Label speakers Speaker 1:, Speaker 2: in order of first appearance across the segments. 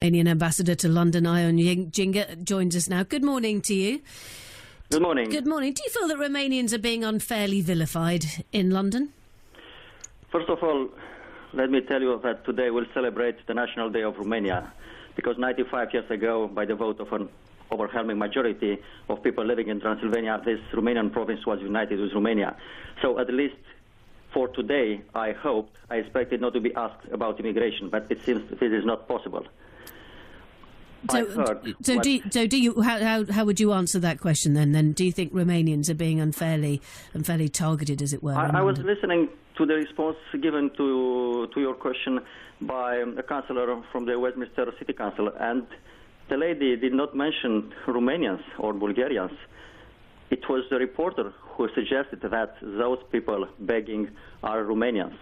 Speaker 1: Romanian ambassador to London, Ion Jinga, joins us now. Good morning to you.
Speaker 2: Good morning.
Speaker 1: Good morning. Do you feel that Romanians are being unfairly vilified in London?
Speaker 2: First of all, let me tell you that today we'll celebrate the National Day of Romania, because 95 years ago, by the vote of an overwhelming majority of people living in Transylvania, this Romanian province was united with Romania. So at least for today, I expected not to be asked about immigration, but it seems this is not possible.
Speaker 1: How would you answer that question then? Then do you think Romanians are being unfairly targeted, as it were?
Speaker 2: I was listening to the response given to your question by a councillor from the Westminster City Council, and the lady did not mention Romanians or Bulgarians. It was the reporter who suggested that those people begging are Romanians.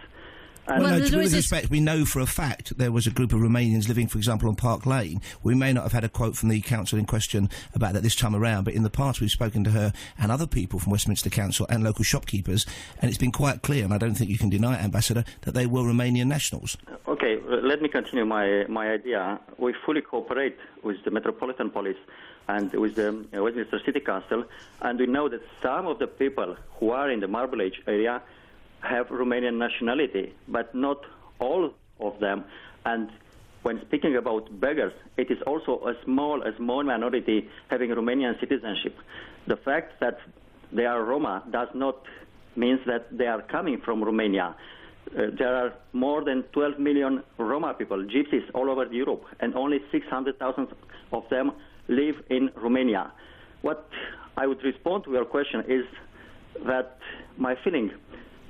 Speaker 3: And with respect, we know for a fact there was a group of Romanians living, for example, on Park Lane. We may not have had a quote from the council in question about that this time around, but in the past we've spoken to her and other people from Westminster Council and local shopkeepers, and it's been quite clear, and I don't think you can deny it, Ambassador, that they were Romanian nationals.
Speaker 2: Okay, let me continue my idea. We fully cooperate with the Metropolitan Police and with the Westminster City Council, and we know that some of the people who are in the Marble Age area have Romanian nationality, but not all of them. And when speaking about beggars, it is also a small minority having Romanian citizenship. The fact that they are Roma does not mean that they are coming from Romania. There are more than 12 million Roma people, gypsies, all over Europe, and only 600,000 of them live in Romania. What I would respond to your question is that my feeling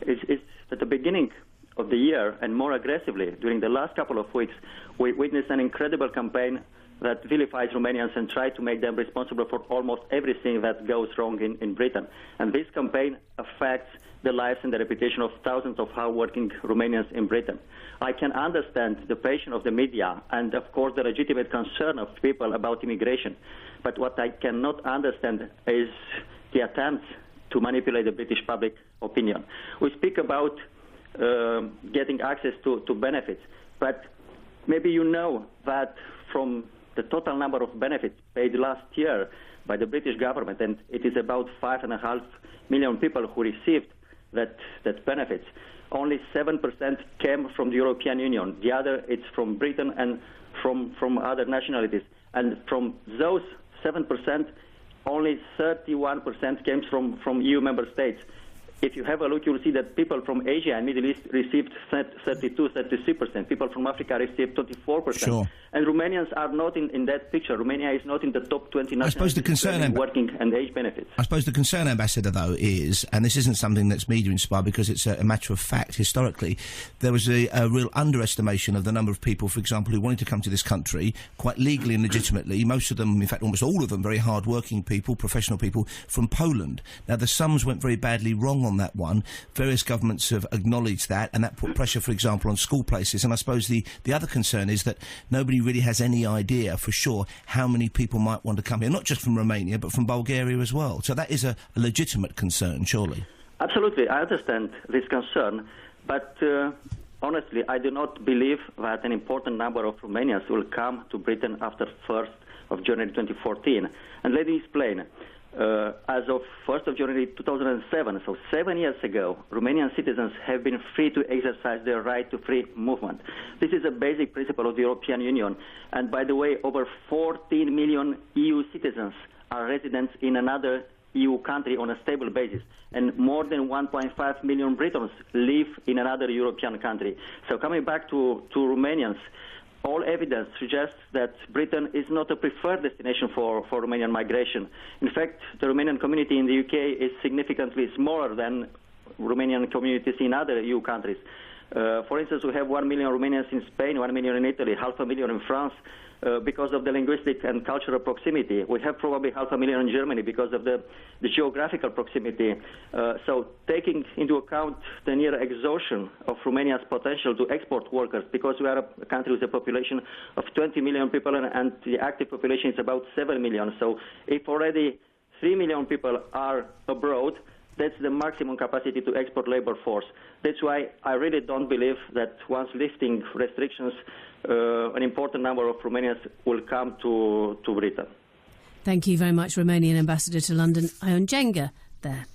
Speaker 2: is at the beginning of the year, and more aggressively during the last couple of weeks, we witnessed an incredible campaign that vilifies Romanians and tries to make them responsible for almost everything that goes wrong in Britain. And this campaign affects the lives and the reputation of thousands of hard-working Romanians in Britain. I can understand the passion of the media and, of course, the legitimate concern of people about immigration. But what I cannot understand is the attempts to manipulate the British public opinion. We speak about getting access to benefits, but maybe you know that from the total number of benefits paid last year by the British government, and it is about 5.5 million people who received that benefits, only 7% came from the European Union. The other, it's from Britain and from other nationalities. And from those 7%, only 31% came from EU member states. If you have a look, you'll see that people from Asia and Middle East received 33%. People from Africa received 24%.
Speaker 3: Sure.
Speaker 2: And Romanians are not in that picture. Romania is not in the top 20 nationalities working and age benefits.
Speaker 3: I suppose the concern, Ambassador, though, is, and this isn't something that's media-inspired because it's a matter of fact historically, there was a real underestimation of the number of people, for example, who wanted to come to this country quite legally and legitimately, most of them, in fact almost all of them, very hard-working people, professional people, from Poland. Now, the sums went very badly wrong on that one. Various governments have acknowledged that, and that put pressure, for example, on school places. And I suppose the other concern is that nobody really has any idea for sure how many people might want to come here, not just from Romania, but from Bulgaria as well. So that is a legitimate concern, surely.
Speaker 2: Absolutely. I understand this concern, but honestly, I do not believe that an important number of Romanians will come to Britain after 1st of January 2014. And let me explain. As of 1st of January 2007, so 7 years ago, Romanian citizens have been free to exercise their right to free movement. This is a basic principle of the European Union. And by the way, over 14 million EU citizens are residents in another EU country on a stable basis. And more than 1.5 million Britons live in another European country. So coming back to Romanians, all evidence suggests that Britain is not a preferred destination for Romanian migration. In fact, the Romanian community in the UK is significantly smaller than Romanian communities in other EU countries. For instance, we have 1 million Romanians in Spain, 1 million in Italy, 500,000 in France, because of the linguistic and cultural proximity. We have probably 500,000 in Germany because of the geographical proximity. So taking into account the near exhaustion of Romania's potential to export workers, because we are a country with a population of 20 million people and the active population is about 7 million. So if already 3 million people are abroad, that's the maximum capacity to export labor force. That's why I really don't believe that once lifting restrictions, an important number of Romanians will come to Britain.
Speaker 1: Thank you very much, Romanian Ambassador to London, Ion Jenga, there.